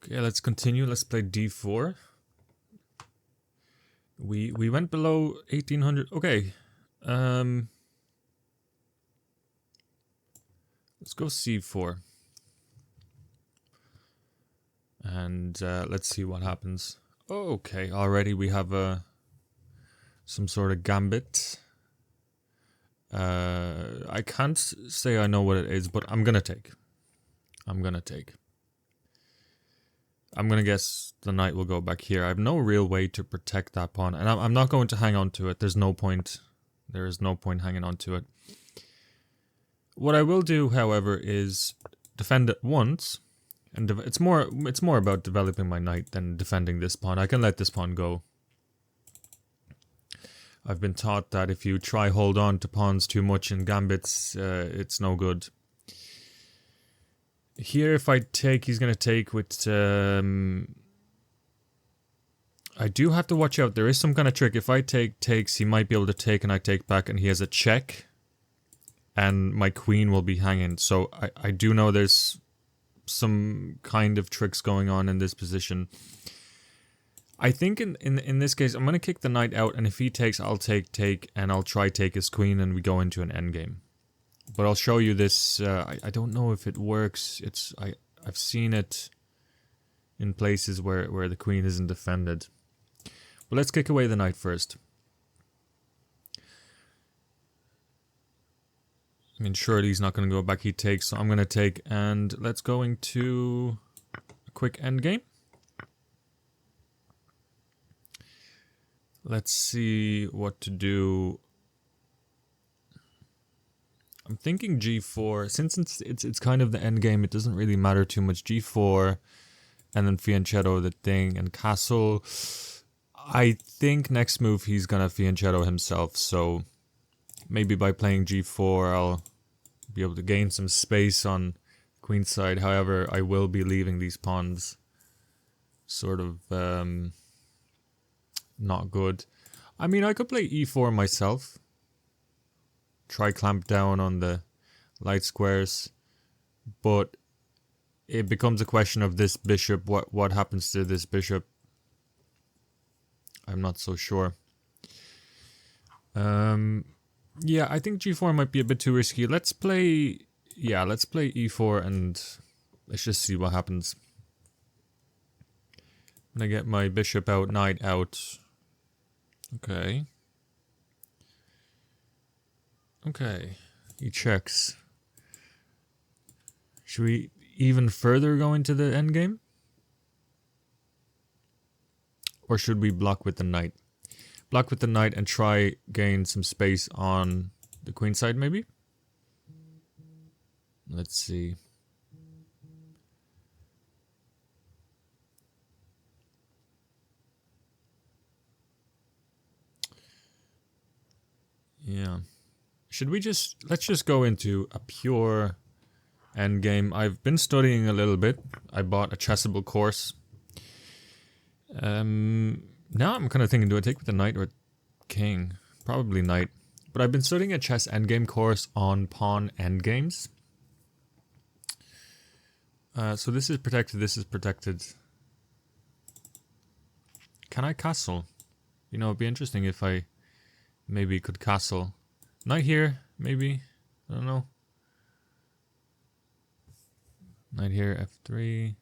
Okay, let's continue. Let's play d4. We went below 1800. Okay. Let's go c4. And let's see what happens. Okay, already we have some sort of gambit. I can't say I know what it is, but I'm gonna take. I'm gonna guess the knight will go back here. I have no real way to protect that pawn, and I'm not going to hang on to it. There's no point. There is no point hanging on to it. What I will do, however, is defend it once, and it's more about developing my knight than defending this pawn. I can let this pawn go. I've been taught that if you try hold on to pawns too much in gambits, it's no good. Here, if I take, he's going to take with... I do have to watch out. There is some kind of trick. If I takes, he might be able to take and I take back and he has a check. And my queen will be hanging. So I do know there's some kind of tricks going on in this position. I think in this case, I'm going to kick the knight out. And if he takes, I'll take, and I'll try take his queen and we go into an endgame. But I'll show you this. I don't know if it works. I've seen it in places where the queen isn't defended. But let's kick away the knight first. I mean, surely he's not going to go back. He takes, so I'm going to take, and let's go into a quick endgame. Let's see what to do. I'm thinking g4. Since it's kind of the endgame, it doesn't really matter too much. g4, and then fianchetto the thing, and castle. I think next move he's gonna fianchetto himself, so maybe by playing g4 I'll be able to gain some space on queen side. However, I will be leaving these pawns sort of not good. I mean, I could play e4 myself. Try clamp down on the light squares, but it becomes a question of this bishop. What happens to this bishop? I'm not so sure. Yeah, I think g4 might be a bit too risky. Let's play e4 and let's just see what happens. I'm gonna get my bishop out, knight out. Okay. Okay, he checks. Should we even further go into the endgame? Or should we block with the knight? Block with the knight and try gain some space on the queen side, maybe? Let's see. Yeah. Should we let's just go into a pure endgame. I've been studying a little bit. I bought a chessable course. Now I'm kind of thinking, do I take with the knight or king? Probably knight. But I've been studying a chess endgame course on pawn endgames. So this is protected, this is protected. Can I castle? You know, it'd be interesting if I maybe could castle. Knight here, maybe. I don't know. Knight here, f3.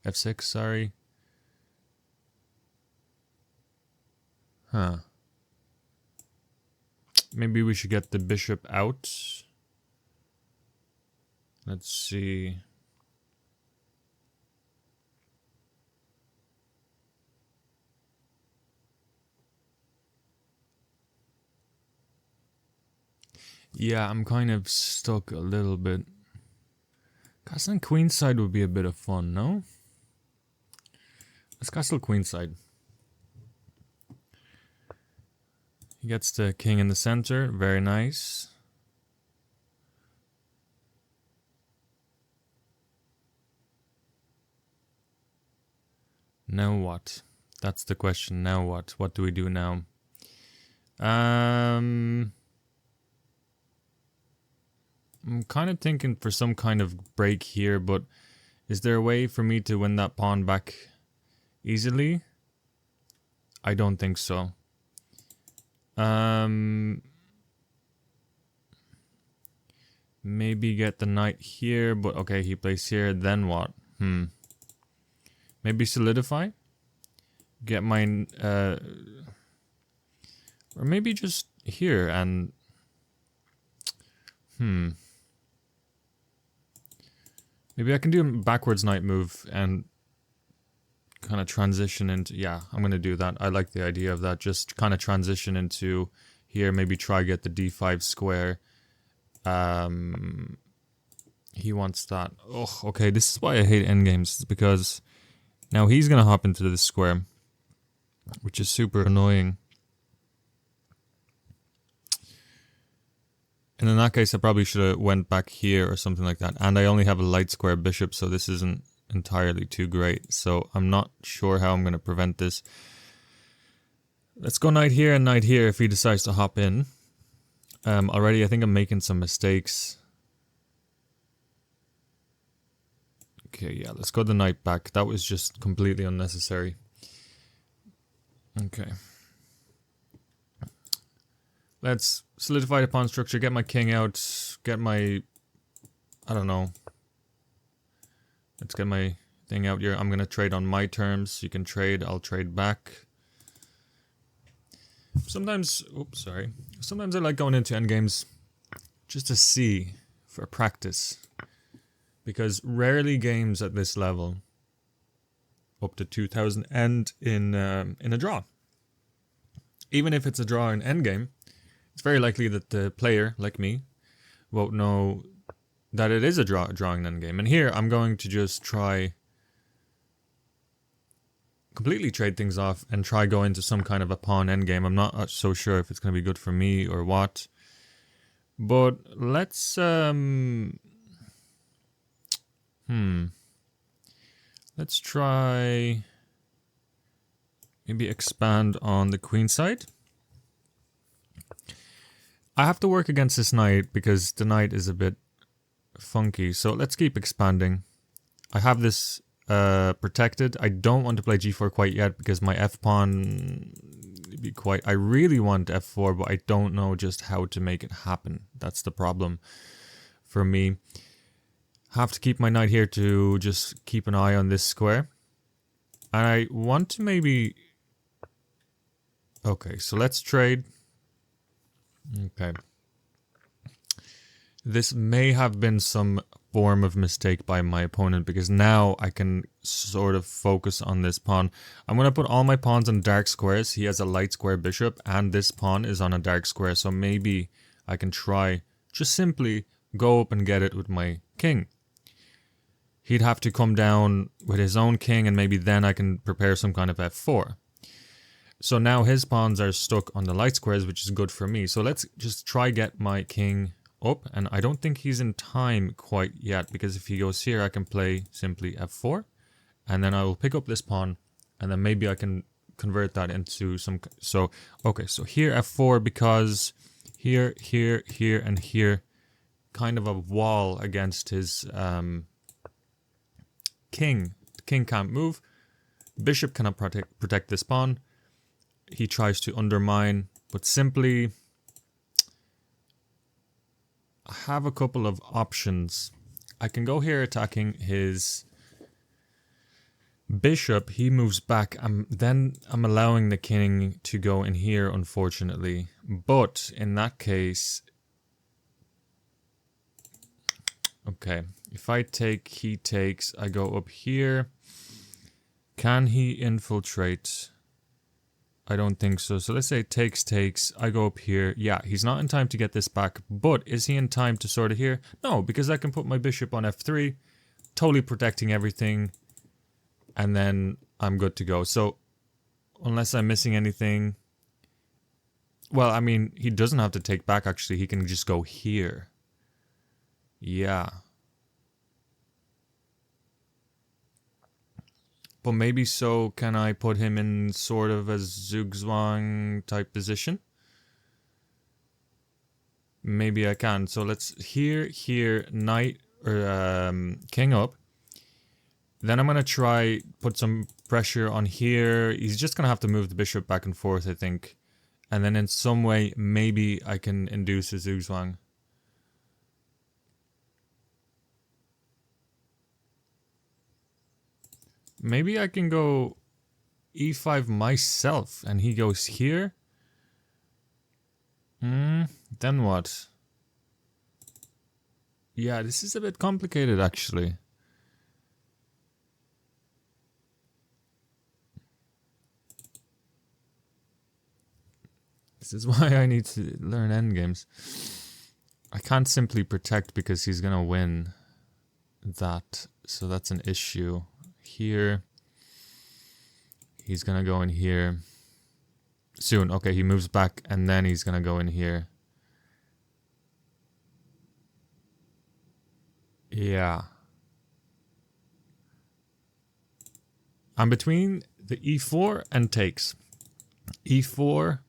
f6, sorry. Huh. Maybe we should get the bishop out. Let's see. Yeah, I'm kind of stuck a little bit. Castling queenside would be a bit of fun, no? Let's castle queenside. He gets the king in the center, very nice. Now what? That's the question, now what? What do we do now? I'm kind of thinking for some kind of break here, but Is there a way for me to win that pawn back easily? I don't think so. Maybe get the knight here, but okay, he plays here, then what? Maybe solidify? Get my, or maybe just here and, maybe I can do a backwards knight move and kind of transition into, yeah, I'm going to do that. I like the idea of that, just kind of transition into here, maybe try get the d5 square. He wants that. Oh, okay, this is why I hate endgames, because now he's going to hop into this square, which is super annoying. And in that case, I probably should have went back here or something like that. And I only have a light square bishop, so this isn't entirely too great. So I'm not sure how I'm going to prevent this. Let's go knight here and knight here if he decides to hop in. Already, I think I'm making some mistakes. Okay, yeah, let's go the knight back. That was just completely unnecessary. Okay. Let's solidify the pawn structure, get my king out, get my, I don't know. Let's get my thing out here. I'm going to trade on my terms. You can trade, I'll trade back. Sometimes, oops, sorry. Sometimes I like going into endgames just to see, for practice. Because rarely games at this level, up to 2000, end in a draw. Even if it's a draw in endgame, it's very likely that the player, like me, won't know that it is a drawing endgame. And here, I'm going to just try completely trade things off and try go into some kind of a pawn endgame. I'm not so sure if it's going to be good for me or what. But let's let's try maybe expand on the queen side. I have to work against this knight because the knight is a bit funky. So let's keep expanding. I have this protected. I don't want to play g4 quite yet because my f-pawn be quite... I really want f4, but I don't know just how to make it happen. That's the problem for me. Have to keep my knight here to just keep an eye on this square. And I want to maybe... Okay, so let's trade. Okay. This may have been some form of mistake by my opponent because now I can sort of focus on this pawn. I'm going to put all my pawns on dark squares. He has a light square bishop and this pawn is on a dark square. So maybe I can try just simply go up and get it with my king. He'd have to come down with his own king and maybe then I can prepare some kind of f4. So now his pawns are stuck on the light squares, which is good for me. So let's just try get my king up. And I don't think he's in time quite yet, because if he goes here, I can play simply f4. And then I will pick up this pawn. And then maybe I can convert that into some... So, okay, so here f4 because here, here, here, and here. Kind of a wall against his king. The king can't move. Bishop cannot protect this pawn. He tries to undermine, but simply I have a couple of options. I can go here attacking his bishop. He moves back. Then I'm allowing the king to go in here, unfortunately. But in that case, okay, if I take, he takes, I go up here. Can he infiltrate? I don't think so. So let's say takes. I go up here. Yeah, he's not in time to get this back. But is he in time to sort of here? No, because I can put my bishop on f3. Totally protecting everything. And then I'm good to go. So unless I'm missing anything. Well, I mean, he doesn't have to take back actually. He can just go here. Yeah. But maybe so can I put him in sort of a zugzwang type position? Maybe I can. So let's here, knight or king up. Then I'm going to try put some pressure on here. He's just going to have to move the bishop back and forth, I think. And then in some way, maybe I can induce a zugzwang. Maybe I can go e5 myself and he goes here. Then what? Yeah, this is a bit complicated actually. This is why I need to learn endgames. I can't simply protect because he's gonna win that, so that's an issue. Here, he's gonna go in here soon. Okay, he moves back and then he's gonna go in here. Yeah. I'm between the e4 and takes. e4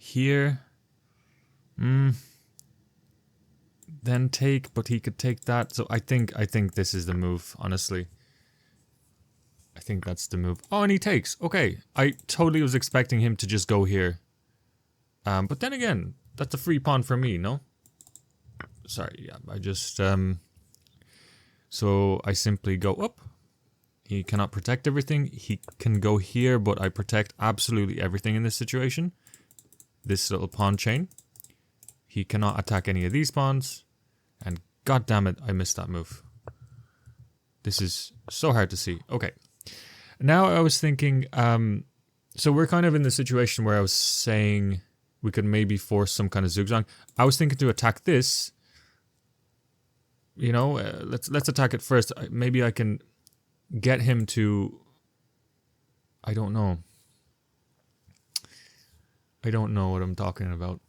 here. Then take, but he could take that. So I think this is the move, honestly. I think that's the move. Oh, and he takes. Okay. I totally was expecting him to just go here. But then again, that's a free pawn for me, no? Sorry, yeah, I just so I simply go up. He cannot protect everything. He can go here, but I protect absolutely everything in this situation. This little pawn chain. He cannot attack any of these pawns. And god damn it, I missed that move. This is so hard to see. Okay. Now I was thinking, so we're kind of in the situation where I was saying we could maybe force some kind of zugzwang. I was thinking to attack this. You know, let's attack it first. Maybe I can get him to... I don't know. I don't know what I'm talking about.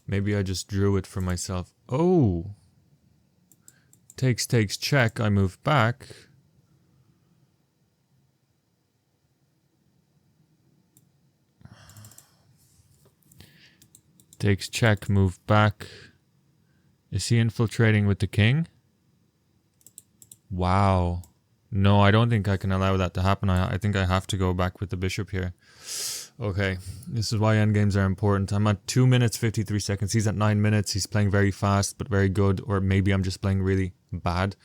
Maybe I just drew it for myself. Oh! Takes, check. I move back. Takes, check, move back. Is he infiltrating with the king? Wow. No, I don't think I can allow that to happen. I think I have to go back with the bishop here. Okay, this is why endgames are important. I'm at 2 minutes 53 seconds. He's at 9 minutes. He's playing very fast, but very good. Or maybe I'm just playing really bad.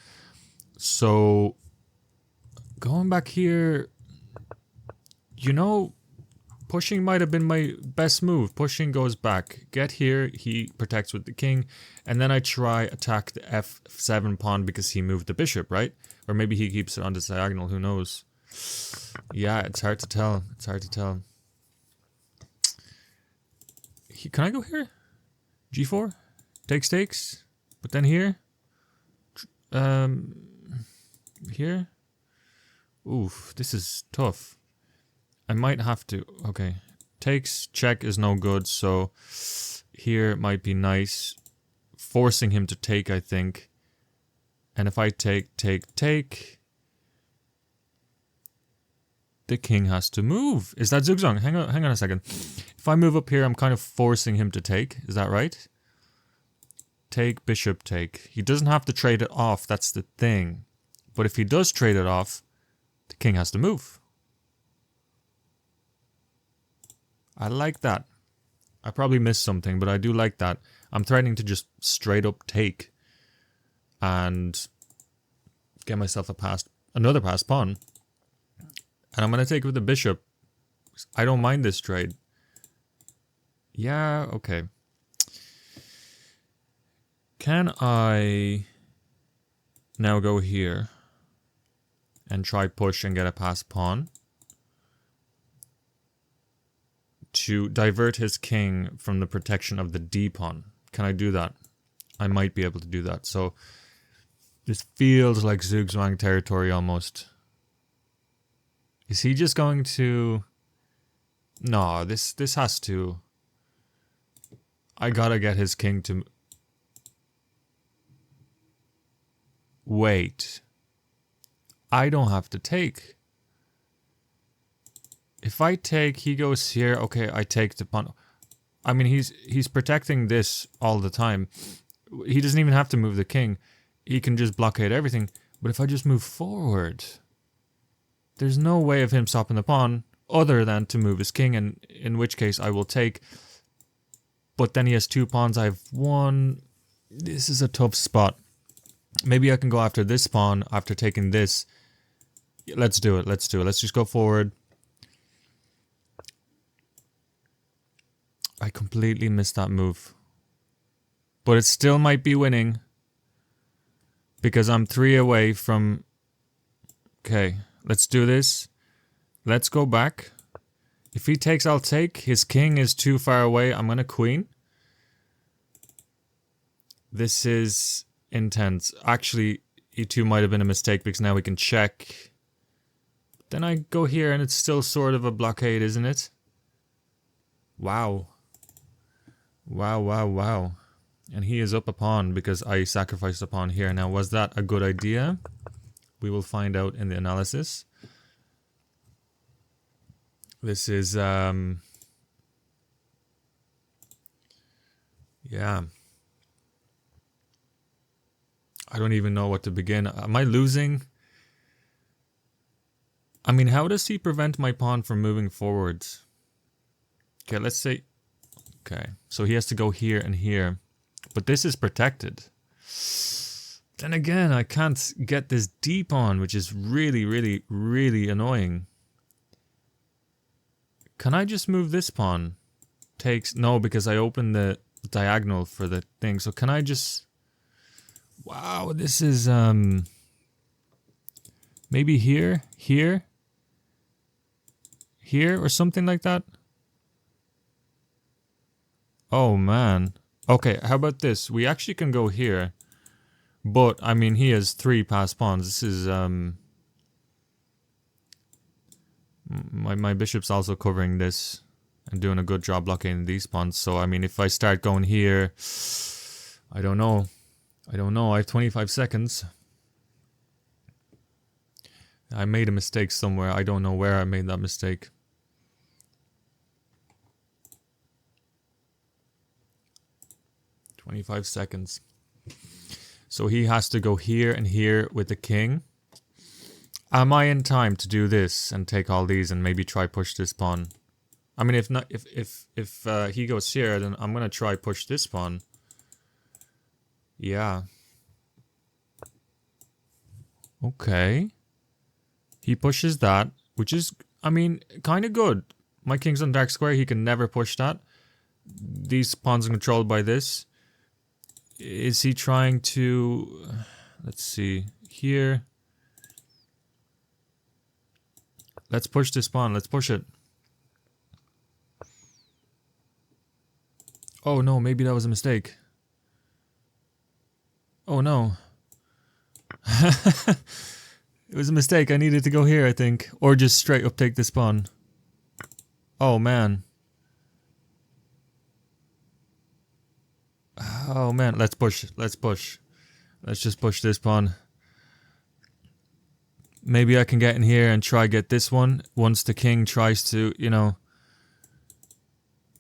So, going back here, you know, pushing might have been my best move. Pushing goes back. Get here, he protects with the king. And then I try attack the f7 pawn because he moved the bishop, right? Or maybe he keeps it on this diagonal, who knows? Yeah, it's hard to tell. It's hard to tell. Can I go here? G4? Takes. But then here? Here? Oof, this is tough. I might have to... Okay. Takes, check is no good, so... Here might be nice. Forcing him to take, I think. And if I take... The king has to move. Is that zugzwang? Hang on a second. If I move up here, I'm kind of forcing him to take. Is that right? Take, bishop, take. He doesn't have to trade it off. That's the thing. But if he does trade it off, the king has to move. I like that. I probably missed something, but I do like that. I'm threatening to just straight up take and get myself another passed pawn. And I'm going to take with the bishop. I don't mind this trade. Yeah, okay. Can I now go here and try push and get a passed pawn to divert his king from the protection of the D pawn? Can I do that? I might be able to do that. So this feels like zugzwang territory almost. Is he just going to... No, this has to... I gotta get his king to... Wait. I don't have to take. If I take, he goes here. Okay, I take the pawn. I mean, he's protecting this all the time. He doesn't even have to move the king. He can just blockade everything. But if I just move forward, there's no way of him stopping the pawn other than to move his king, and in which case I will take. But then he has 2 pawns. I have 1. This is a tough spot. Maybe I can go after this pawn after taking this. Let's do it. Let's do it. Let's just go forward. I completely missed that move. But it still might be winning. Because I'm 3 away from... Okay, let's do this. Let's go back. If he takes, I'll take. His king is too far away. I'm going to queen. This is intense. Actually, E2 might have been a mistake because now we can check. Then I go here and it's still sort of a blockade, isn't it? Wow. Wow, wow, wow. And he is up a pawn because I sacrificed a pawn here. Now, was that a good idea? We will find out in the analysis. This is, yeah. I don't even know what to begin. Am I losing? I mean, how does he prevent my pawn from moving forwards? Okay, let's say... Okay, so he has to go here and here. But this is protected. Then again, I can't get this D pawn, which is really, really, really annoying. Can I just move this pawn? Takes... No, because I opened the diagonal for the thing. So can I just... Wow, this is... Maybe here? Here? Here or something like that? Oh, man. Okay, how about this? We actually can go here. But, I mean, he has 3 passed pawns. This is, My bishop's also covering this and doing a good job blocking these pawns. So, I mean, if I start going here... I don't know. I don't know. I have 25 seconds. I made a mistake somewhere. I don't know where I made that mistake. "25 seconds. So he has to go here and here with the king. Am I in time to do this and take all these and maybe try push this pawn? I mean, if not, if he goes here, then I'm gonna try push this pawn. Yeah. Okay. He pushes that, which is, I mean, kind of good. My king's on dark square. He can never push that. These pawns are controlled by this. Is he trying to... Let's see. Here. Let's push this pawn. Let's push it. Oh, no. Maybe that was a mistake. Oh, no. It was a mistake. I needed to go here, I think. Or just straight up take this pawn. Oh, man. Oh, man. Let's push. Let's push. Let's just push this pawn. Maybe I can get in here and try get this one. Once the king tries to, you know...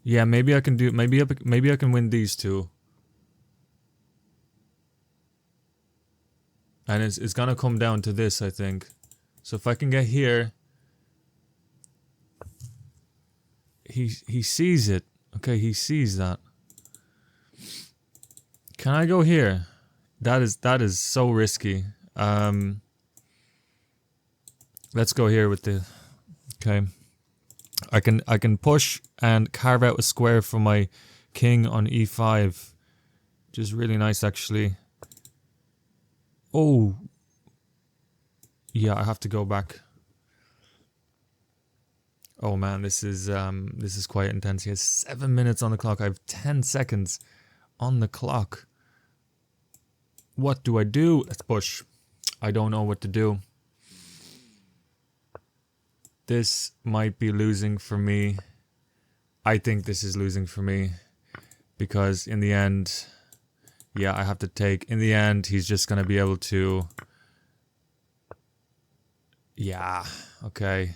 Yeah, maybe I can do... Maybe I can win these two. And it's gonna come down to this, I think. So if I can get here... He sees it. Okay, he sees that. Can I go here? That is so risky. Let's go here with the... Okay. I can push and carve out a square for my king on e5. Which is really nice, actually. Oh. Yeah, I have to go back. Oh man, this is quite intense. He has 7 minutes on the clock. I have 10 seconds on the clock. What do I do? Let's push. I don't know what to do. This might be losing for me. I think this is losing for me. Because in the end... Yeah, I have to take... In the end, he's just going to be able to... Yeah, okay.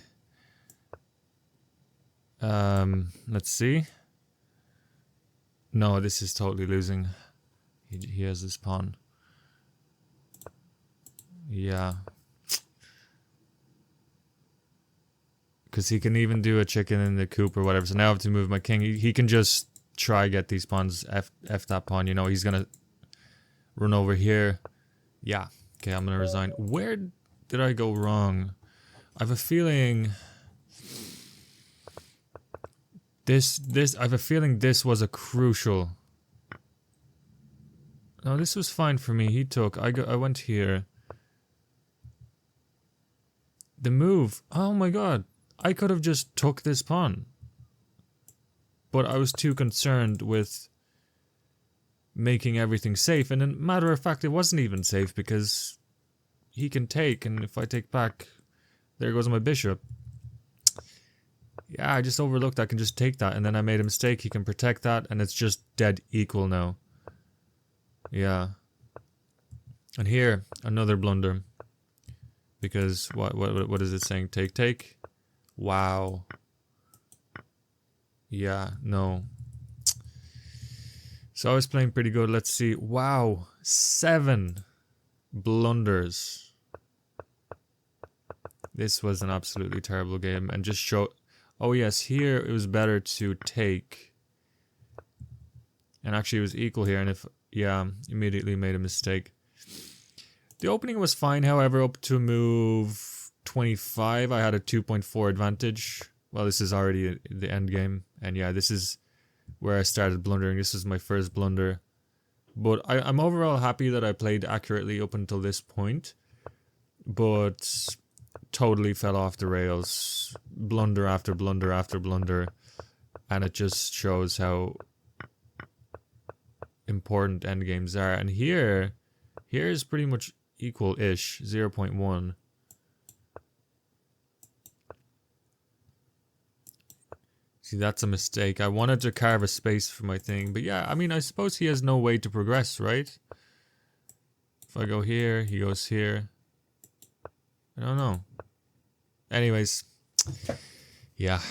Let's see. No, this is totally losing. He has this pawn. Yeah. Because he can even do a chicken in the coop or whatever. So now I have to move my king. He can just try get these pawns. F that pawn. You know, he's going to run over here. Yeah. Okay, I'm going to resign. Where did I go wrong? I have a feeling... I have a feeling this was a crucial... No, this was fine for me. He took... I went here. The move... Oh my god. I could have just took this pawn. But I was too concerned with making everything safe. And in matter of fact, it wasn't even safe because he can take. And if I take back, there goes my bishop. Yeah, I just overlooked I can just take that. And then I made a mistake. He can protect that. And it's just dead equal now. Yeah. And here, another blunder. Because what is it saying? Take, take. Wow. Yeah, no. So I was playing pretty good. Let's see. Wow. 7 blunders. This was an absolutely terrible game. And just show... Oh yes, here it was better to take. And actually it was equal here. And if... Yeah, immediately made a mistake. The opening was fine, however, up to move 25. I had a 2.4 advantage. Well, this is already the end game. And yeah, this is where I started blundering. This is my first blunder. But I'm overall happy that I played accurately up until this point. But totally fell off the rails. Blunder after blunder after blunder. And it just shows how important endgames are. And here is pretty much equal-ish. 0.1. See, that's a mistake. I wanted to carve a space for my thing. But yeah, I mean, I suppose he has no way to progress, right? If I go here, he goes here. I don't know. Anyways. Yeah.